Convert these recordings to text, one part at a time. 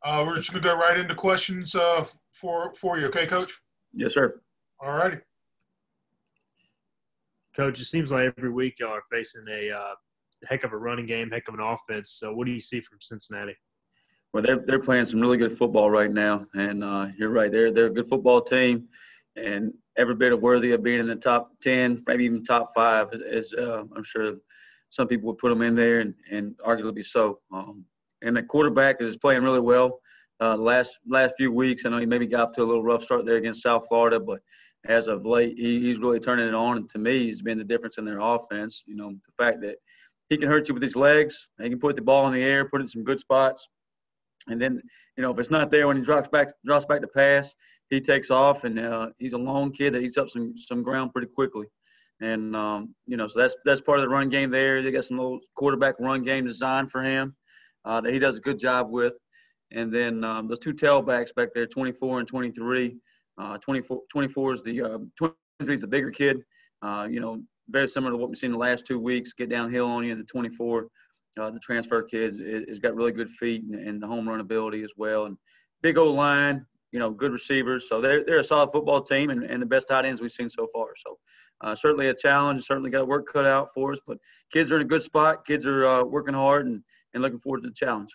We're just gonna go right into questions for you, okay, Coach? Yes, sir. All righty. Coach, it seems like every week y'all are facing a heck of a running game, heck of an offense. So what do you see from Cincinnati? Well, they're playing some really good football right now, and you're right. They're a good football team, and every bit of worthy of being in the top 10, maybe even top 5. Is I'm sure some people would put them in there, and arguably so. And the quarterback is playing really well. Last few weeks, I know he maybe got off to a little rough start there against South Florida, but as of late, he's really turning it on. And to me, he's been the difference in their offense. You know, the fact that he can hurt you with his legs, he can put the ball in the air, put it in some good spots. And then, you know, if it's not there when he drops back to pass, he takes off, and he's a long kid that eats up some ground pretty quickly. And you know, so that's part of the run game there. They got some little quarterback run game designed for him that he does a good job with. And then those two tailbacks back there, 24 and 23. 24 is the 23 is the bigger kid. You know, very similar to what we've seen the last 2 weeks. Get downhill on you, and the 24. The transfer kid has got really good feet and the home run ability as well. And big old line, you know, good receivers. So they're a solid football team and the best tight ends we've seen so far. So certainly a challenge. Certainly got work cut out for us. But kids are in a good spot. Kids are working hard and looking forward to the challenge.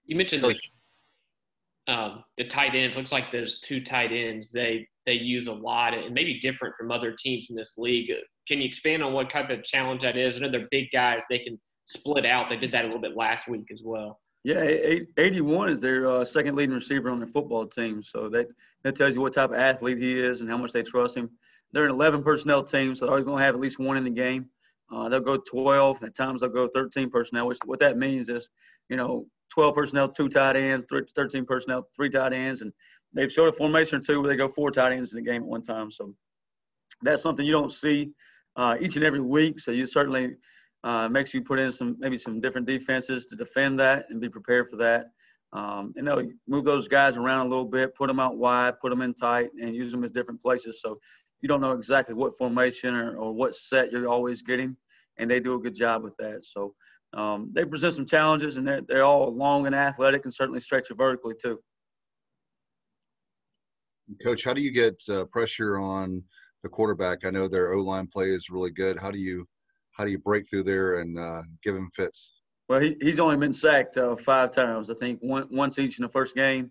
You mentioned the tight ends. Looks like those two tight ends they use a lot and maybe different from other teams in this league. Can you expand on what type of challenge that is? I know they're big guys. They can split out. They did that a little bit last week as well. Yeah, 81 is their second leading receiver on their football team. So that tells you what type of athlete he is and how much they trust him. They're an 11 personnel team, so they're always going to have at least one in the game. They'll go 12. At times they'll go 13 personnel, which what that means is, you know, 12 personnel, 2 tight ends, 13 personnel, 3 tight ends. And they've showed a formation or 2 where they go 4 tight ends in the game at one time. So that's something you don't see each and every week. So you certainly makes you put in maybe some different defenses to defend that and be prepared for that. And they'll move those guys around a little bit, put them out wide, put them in tight, and use them as different places. So you don't know exactly what formation or what set you're always getting, and they do a good job with that. So they present some challenges, and they're all long and athletic and certainly stretch you vertically too. Coach, how do you get pressure on the quarterback? I know their O-line play is really good. How do you break through there and give him fits? Well, he's only been sacked 5 times, I think, once each in the first game,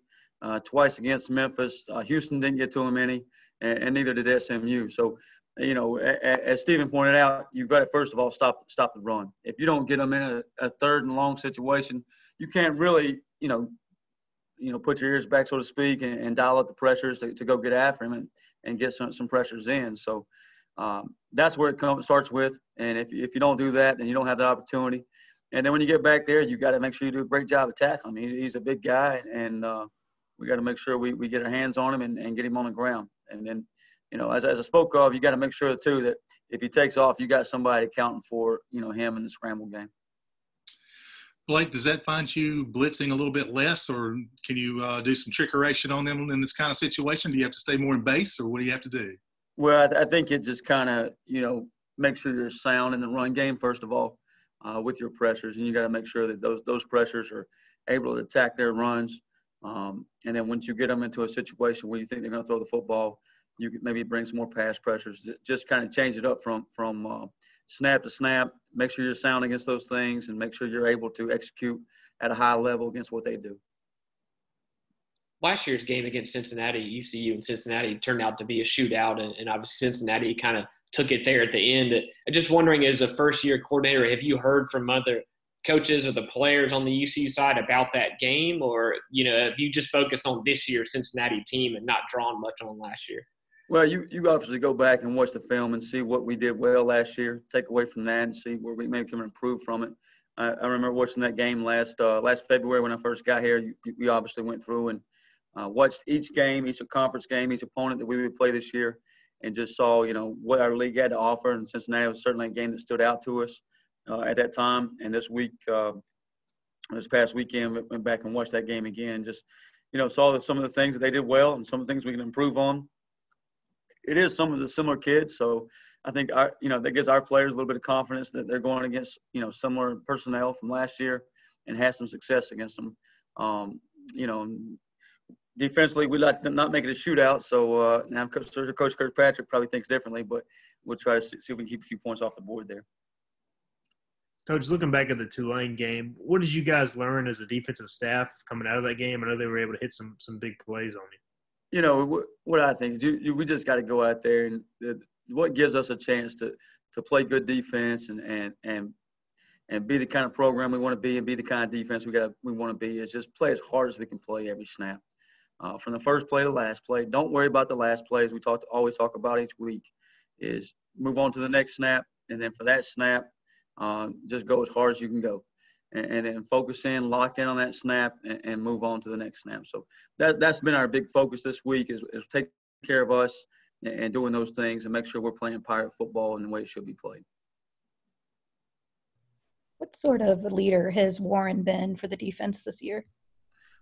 twice against Memphis. Houston didn't get to him any, and neither did SMU. So, you know, as Stephen pointed out, you've got to first of all stop the run. If you don't get them in a third and long situation, you can't really, you know, put your ears back, so to speak, and dial up the pressures to go get after him and get some pressures in. So that's where it starts with. And if you don't do that, then you don't have the opportunity. And then when you get back there, you got to make sure you do a great job of tackling him. He's a big guy, and we got to make sure we get our hands on him and get him on the ground. And then, you know, as I spoke of, you got to make sure too that if he takes off, you got somebody accounting for, you know, him in the scramble game. Blake, does that find you blitzing a little bit less, or can you do some trickeration on them in this kind of situation? Do you have to stay more in base, or what do you have to do? Well, I think it just kind of, you know, make sure you're sound in the run game, first of all, with your pressures. And you got to make sure that those pressures are able to attack their runs. And then once you get them into a situation where you think they're going to throw the football, you could maybe bring some more pass pressures. Just kind of change it up from snap to snap. Make sure you're sound against those things and make sure you're able to execute at a high level against what they do. Last year's game against Cincinnati, ECU and Cincinnati, turned out to be a shootout, and obviously Cincinnati kind of took it there at the end. I'm just wondering, as a first-year coordinator, have you heard from other coaches or the players on the ECU side about that game, or, you know, have you just focused on this year's Cincinnati team and not drawn much on last year? Well, you obviously go back and watch the film and see what we did well last year, take away from that and see where we maybe can improve from it. I remember watching that game last February when I first got here. We obviously went through and watched each game, each conference game, each opponent that we would play this year, and just saw, you know, what our league had to offer. And Cincinnati was certainly a game that stood out to us at that time. And this past weekend, went back and watched that game again and just, you know, saw some of the things that they did well and some of the things we can improve on. It is some of the similar kids, so I think that gives our players a little bit of confidence that they're going against, you know, similar personnel from last year, and had some success against them. You know, defensively, we like to not make it a shootout. So now Coach Kirkpatrick probably thinks differently, but we'll try to see if we can keep a few points off the board there. Coach, looking back at the Tulane game, what did you guys learn as a defensive staff coming out of that game? I know they were able to hit some big plays on you. You know, what I think is we just got to go out there, and what gives us a chance to play good defense and be the kind of program we want to be and be the kind of defense we want to be is just play as hard as we can play every snap. From the first play to last play, don't worry about the last plays. We always talk about each week is move on to the next snap, and then for that snap, just go as hard as you can go. And then focus in, lock in on that snap, and move on to the next snap. So that's been our big focus this week is take care of us and doing those things and make sure we're playing Pirate football in the way it should be played. What sort of a leader has Warren been for the defense this year?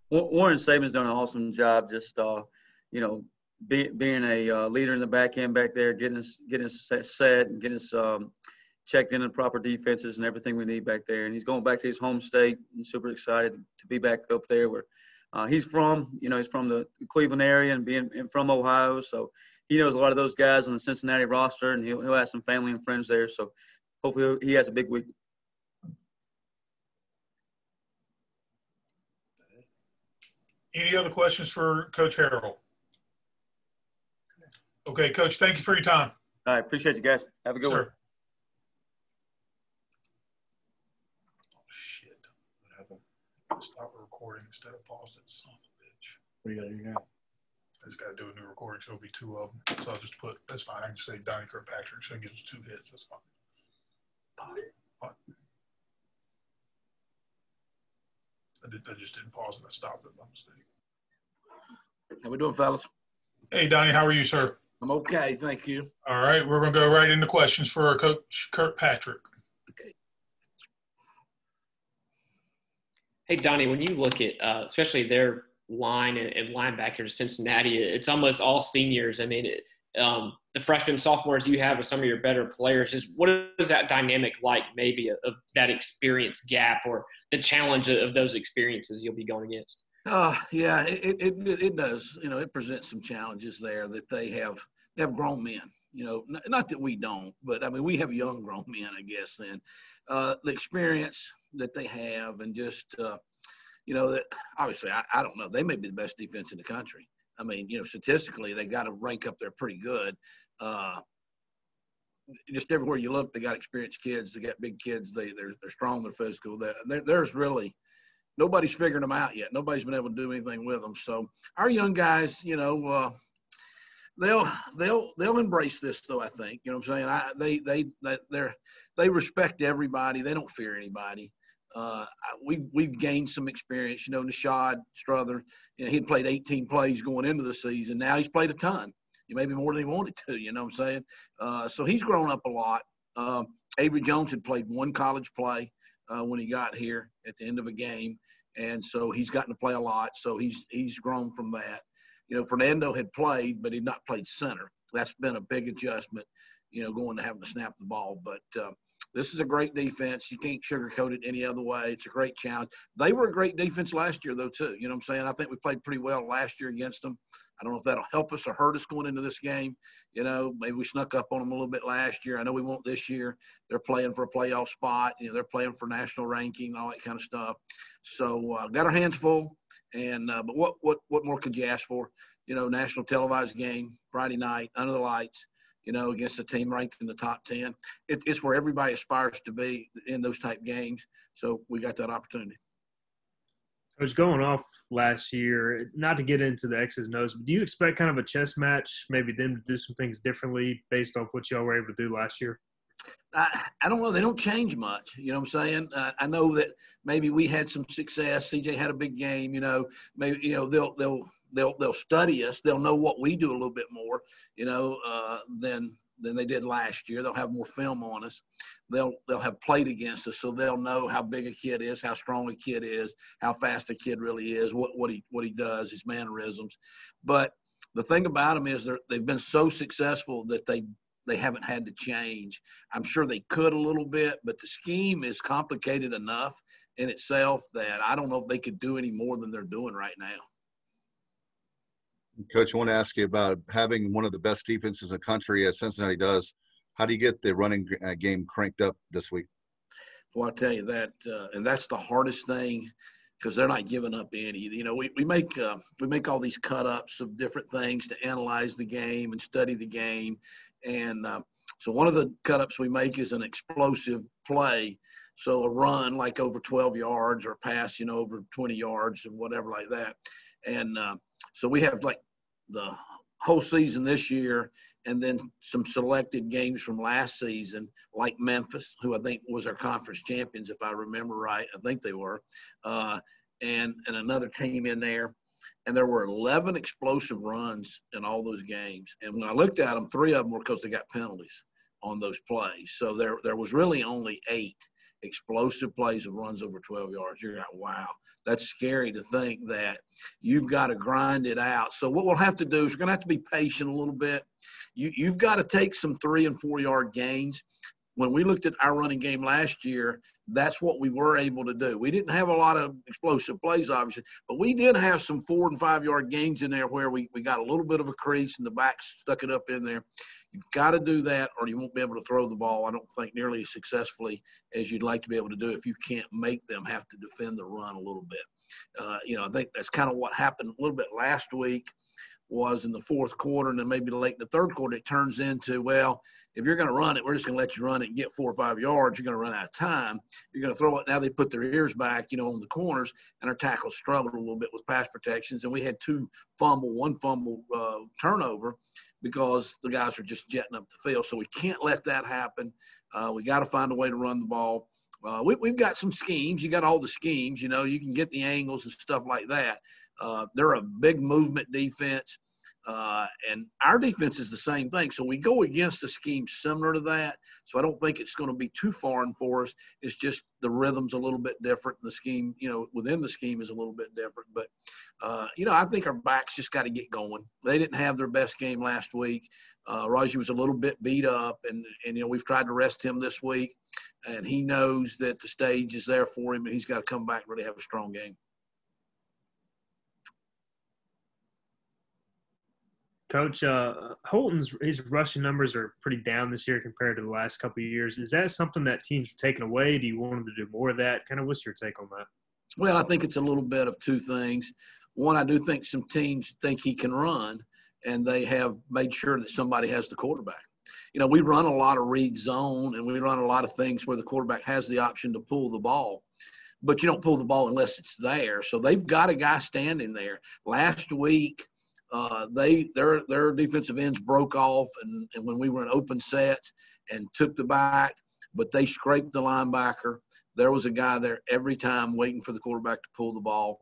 Warren Saban's done an awesome job just, you know, being a leader in the back end back there, getting us set and getting us checked in the proper defenses and everything we need back there. And he's going back to his home state and super excited to be back up there where he's from. You know, he's from the Cleveland area and being from Ohio. So he knows a lot of those guys on the Cincinnati roster, and he'll have some family and friends there. So hopefully he has a big week. Any other questions for Coach Harrell? Okay, Coach, thank you for your time. All right, appreciate you guys. Have a good one. Shit. What happened? Stop recording instead of pause it. Son of a bitch. What do you got to do now? I just got to do a new recording, so it'll be two of them. So I'll just put, that's fine. I can just say Donnie Kirkpatrick, so it gives us 2 hits. That's fine. Fine. I just didn't pause and I stopped it by mistake. How we doing, fellas? Hey, Donnie, how are you, sir? I'm okay, thank you. All right, we're going to go right into questions for Coach Kirkpatrick. Okay. Hey, Donnie, when you look at especially their line and linebackers, Cincinnati, it's almost all seniors. I mean, the freshmen, sophomores you have with some of your better players, is what is that dynamic like maybe of that experience gap or the challenge of those experiences you'll be going against? Yeah, it does. You know, it presents some challenges there that they have grown men. You know, not that we don't, but I mean, we have young grown men, I guess. Then the experience that they have, and just you know, that obviously I don't know. They may be the best defense in the country. I mean, you know, statistically, they got to rank up there pretty good. Just everywhere you look, they got experienced kids. They got big kids. They're strong. They're physical. There's really nobody's figuring them out yet. Nobody's been able to do anything with them. So our young guys, you know, they'll embrace this though. I think, you know what I'm saying. They respect everybody. They don't fear anybody. We've gained some experience. You know, Nishad Strother, you know, he'd played 18 plays going into the season. Now he's played a ton. Maybe more than he wanted to. You know what I'm saying. So he's grown up a lot. Avery Jones had played 1 college play when he got here at the end of a game. And so he's gotten to play a lot. So he's grown from that. You know, Fernando had played, but he'd not played center. That's been a big adjustment, you know, going to having to snap the ball. But this is a great defense. You can't sugarcoat it any other way. It's a great challenge. They were a great defense last year, though, too. You know what I'm saying? I think we played pretty well last year against them. I don't know if that'll help us or hurt us going into this game. You know, maybe we snuck up on them a little bit last year. I know we won't this year. They're playing for a playoff spot. You know, they're playing for national ranking, all that kind of stuff. So got our hands full. And but what more could you ask for? You know, national televised game, Friday night, under the lights, you know, against a team ranked in the top 10. It's where everybody aspires to be in those type games. So we got that opportunity. I was going off last year, not to get into the X's and O's, but do you expect kind of a chess match, maybe them to do some things differently based off what y'all were able to do last year? I don't know. They don't change much. You know what I'm saying? I know that maybe we had some success. CJ had a big game. You know, maybe, you know, they'll study us. They'll know what we do a little bit more, you know, than they did last year. They'll have more film on us. They'll have played against us, so they'll know how big a kid is, how strong a kid is, how fast a kid really is, what he does, his mannerisms. But the thing about them is they've been so successful that they haven't had to change. I'm sure they could a little bit, but the scheme is complicated enough in itself that I don't know if they could do any more than they're doing right now. Coach, I want to ask you about having one of the best defenses in the country as Cincinnati does. How do you get the running game cranked up this week? Well, I'll tell you that, and that's the hardest thing because they're not giving up any. You know, we make all these cut-ups of different things to analyze the game and study the game. And so one of the cut-ups we make is an explosive play. So a run like over 12 yards or a pass, over 20 yards and whatever like that. And so we have like the whole season this year and then some selected games from last season, like Memphis, who I think was our conference champions, if I remember right. I think they were. And another team in there. And there were 11 explosive runs in all those games. And when I looked at them, 3 of them were because they got penalties on those plays. So there was really only 8 explosive plays of runs over 12 yards. You're like, wow, that's scary to think that you've got to grind it out. So what we'll have to do is we're going to have to be patient a little bit. You've got to take some 3 and 4 yard gains. When we looked at our running game last year, that's what we were able to do. We didn't have a lot of explosive plays, obviously, but we did have some 4 and 5 yard gains in there where we got a little bit of a crease and the back stuck it up in there. You've got to do that or you won't be able to throw the ball, I don't think, nearly as successfully as you'd like to be able to do if you can't make them have to defend the run a little bit. I think that's kind of what happened a little bit last week was in the fourth quarter and then maybe late in the third quarter, it turns into, well, if you're going to run it, we're just going to let you run it and get 4 or 5 yards. You're going to run out of time. You're going to throw it. Now they put their ears back, on the corners, and our tackles struggled a little bit with pass protections. And we had 1 fumble turnover because the guys are just jetting up the field. So we can't let that happen. We got to find a way to run the ball. We've got some schemes. You got all the schemes. You can get the angles and stuff like that. They're a big movement defense. And our defense is the same thing. So we go against a scheme similar to that. So I don't think it's going to be too foreign for us. It's just the rhythm's a little bit different. The scheme, within the scheme is a little bit different. But, I think our backs just got to get going. They didn't have their best game last week. Raji was a little bit beat up, and we've tried to rest him this week. And he knows that the stage is there for him, and he's got to come back and really have a strong game. Coach, Holton's his rushing numbers are pretty down this year compared to the last couple of years. Is that something that teams are taking away? Do you want him to do more of that? Kind of what's your take on that? Well, I think it's a little bit of 2 things. One, I do think some teams think he can run, and they have made sure that somebody has the quarterback. We run a lot of read zone, and we run a lot of things where the quarterback has the option to pull the ball. But you don't pull the ball unless it's there. So they've got a guy standing there. Last week, their defensive ends broke off and when we were in open sets and took the back, but they scraped the linebacker. There was a guy there every time waiting for the quarterback to pull the ball.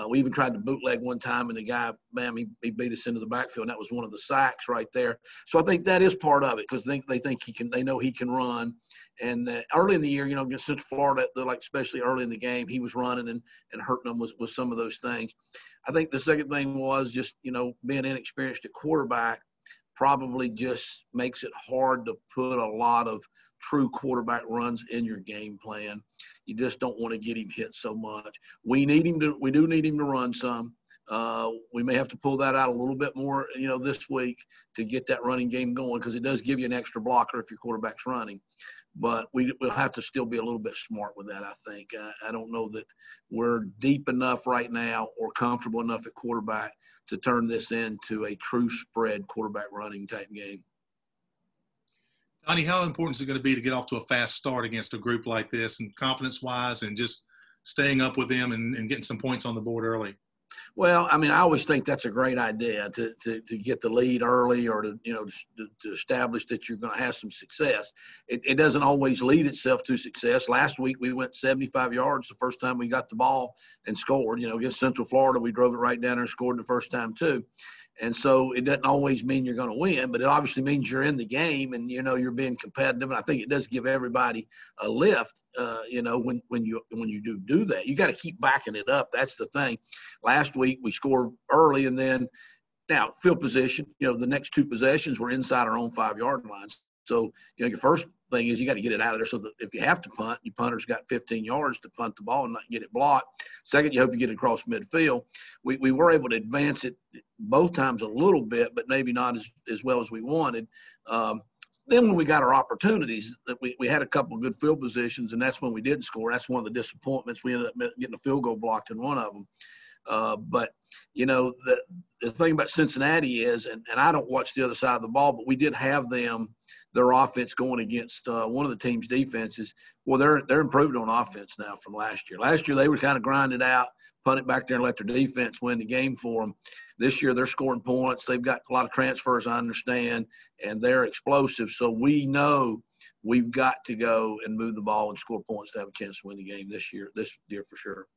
We even tried to bootleg one time, and the guy, bam, he beat us into the backfield, and that was one of the sacks right there. So I think that is part of it because they think they know he can run. And early in the year, against Central Florida, especially early in the game, he was running and hurting them with some of those things. I think the second thing was just, being inexperienced at quarterback probably just makes it hard to put a lot of true quarterback runs in your game plan. You just don't want to get him hit so much. We do need him to run some. We may have to pull that out a little bit more, this week to get that running game going because it does give you an extra blocker if your quarterback's running. But we'll have to still be a little bit smart with that, I think. I don't know that we're deep enough right now or comfortable enough at quarterback to turn this into a true spread quarterback running type game. Donnie, how important is it going to be to get off to a fast start against a group like this and confidence-wise and just staying up with them and getting some points on the board early? Well, I always think that's a great idea to get the lead early or to establish that you're going to have some success. It doesn't always lead itself to success. Last week we went 75 yards the first time we got the ball and scored. Against Central Florida, we drove it right down there and scored the first time too. And so it doesn't always mean you're going to win, but it obviously means you're in the game and, you're being competitive. And I think it does give everybody a lift, when you do that. You got to keep backing it up. That's the thing. Last week we scored early and then now field position, the next 2 possessions were inside our own 5-yard lines. So, your first thing is you got to get it out of there so that if you have to punt, your punter's got 15 yards to punt the ball and not get it blocked. Second, you hope you get it across midfield. We were able to advance it both times a little bit, but maybe not as well as we wanted. Then when we got our opportunities, we had a couple of good field positions, and that's when we didn't score. That's one of the disappointments. We ended up getting a field goal blocked in one of them. But, the thing about Cincinnati is, and I don't watch the other side of the ball, but we did have their offense going against one of the team's defenses. Well, they're improved on offense now from last year. Last year they were kind of grinded out, punt it back there and let their defense win the game for them. This year they're scoring points. They've got a lot of transfers, I understand, and they're explosive. So we know we've got to go and move the ball and score points to have a chance to win the game this year for sure.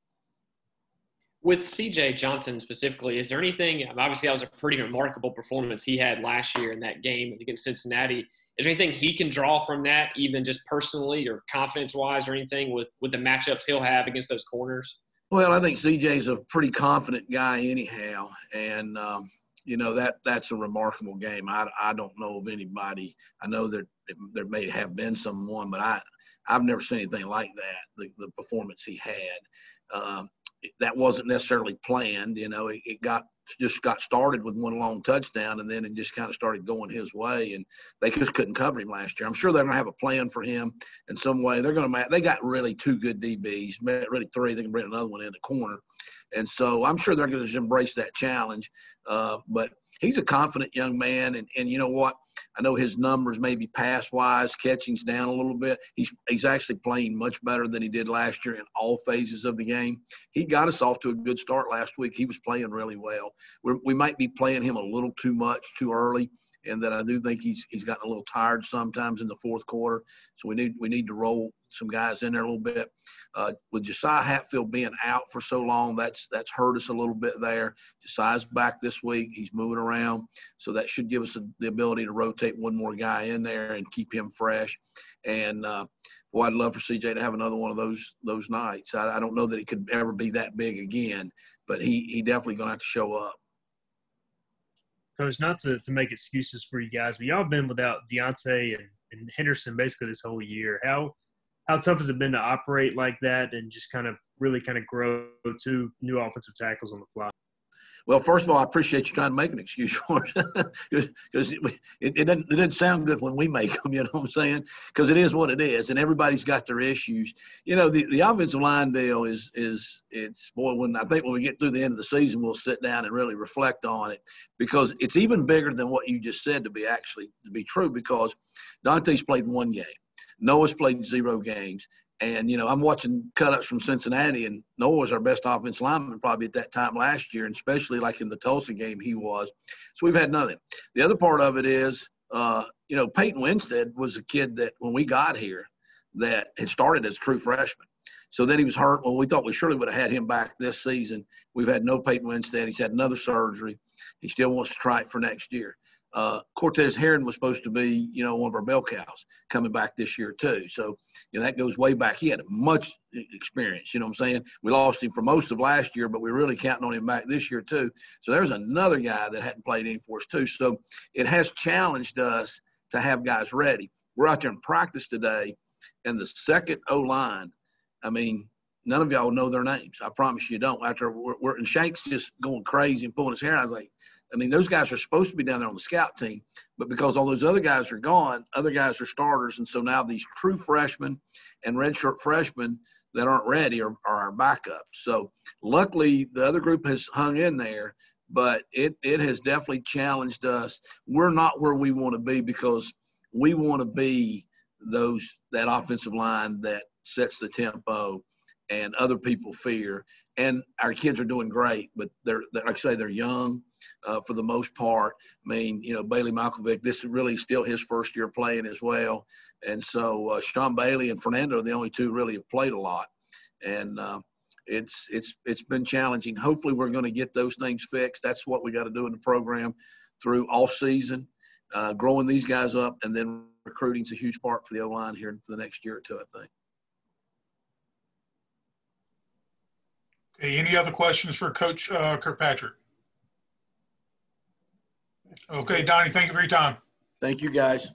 With C.J. Johnson specifically, is there anything – obviously that was a pretty remarkable performance he had last year in that game against Cincinnati. Is there anything he can draw from that, even just personally or confidence-wise or anything with the matchups he'll have against those corners? Well, I think C.J.'s a pretty confident guy anyhow, and that's a remarkable game. I don't know of anybody. I know there may have been someone, but I've never seen anything like that, the performance he had. That wasn't necessarily planned. It got started with one long touchdown, and then it just kind of started going his way, and they just couldn't cover him last year. I'm sure they're going to have a plan for him in some way. They got really two good DBs, really three. They can bring another one in the corner. And so I'm sure they're going to just embrace that challenge. But he's a confident young man, and you know what? I know his numbers maybe pass-wise, catching's down a little bit. He's actually playing much better than he did last year in all phases of the game. He got us off to a good start last week. He was playing really well. We might be playing him a little too much too early, and that I do think he's gotten a little tired sometimes in the fourth quarter. So we need to roll some guys in there a little bit. With Josiah Hatfield being out for so long, that's hurt us a little bit there. Josiah's back this week. He's moving around. So that should give us the ability to rotate one more guy in there and keep him fresh. And, I'd love for CJ to have another one of those nights. I don't know that he could ever be that big again, but he definitely going to have to show up. Coach, not to make excuses for you guys, but y'all have been without Deontay and Henderson basically this whole year. How tough has it been to operate like that and just really grow two new offensive tackles on the fly? Well, first of all, I appreciate you trying to make an excuse for it because it doesn't sound good when we make them, you know what I'm saying? Because it is what it is, and everybody's got their issues. The offensive line deal when we get through the end of the season, we'll sit down and really reflect on it because it's even bigger than what you just said to be true because Dante's played one game. Noah's played 0 games. And, I'm watching cut-ups from Cincinnati, and Noah was our best offensive lineman probably at that time last year, and especially like in the Tulsa game he was. So we've had nothing. The other part of it is, Peyton Winstead was a kid that when we got here that had started as a true freshman. So then he was hurt. Well, we thought we surely would have had him back this season. We've had no Peyton Winstead. He's had another surgery. He still wants to try it for next year. Cortez Heron was supposed to be, one of our bell cows coming back this year too. So, that goes way back. He had much experience, you know what I'm saying? We lost him for most of last year, but we're really counting on him back this year too. So there's another guy that hadn't played any for us too. So it has challenged us to have guys ready. We're out there in practice today, and the second O-line, none of y'all know their names. I promise you don't. After and Shank's just going crazy and pulling his hair. I was like, those guys are supposed to be down there on the scout team, but because all those other guys are gone, other guys are starters. And so now these true freshmen and redshirt freshmen that aren't ready are our backups. So luckily the other group has hung in there, but it has definitely challenged us. We're not where we want to be because we want to be that offensive line that sets the tempo and other people fear. And our kids are doing great, but they're like I say, they're young for the most part. Bailey Malkovic, this is really still his first year playing as well. And so Sean Bailey and Fernando are the only two really have played a lot. And it's been challenging. Hopefully we're going to get those things fixed. That's what we got to do in the program through off season, growing these guys up, and then recruiting is a huge part for the O-line here for the next year or two, I think. Okay, any other questions for Coach Kirkpatrick? Okay, Donnie, thank you for your time. Thank you, guys.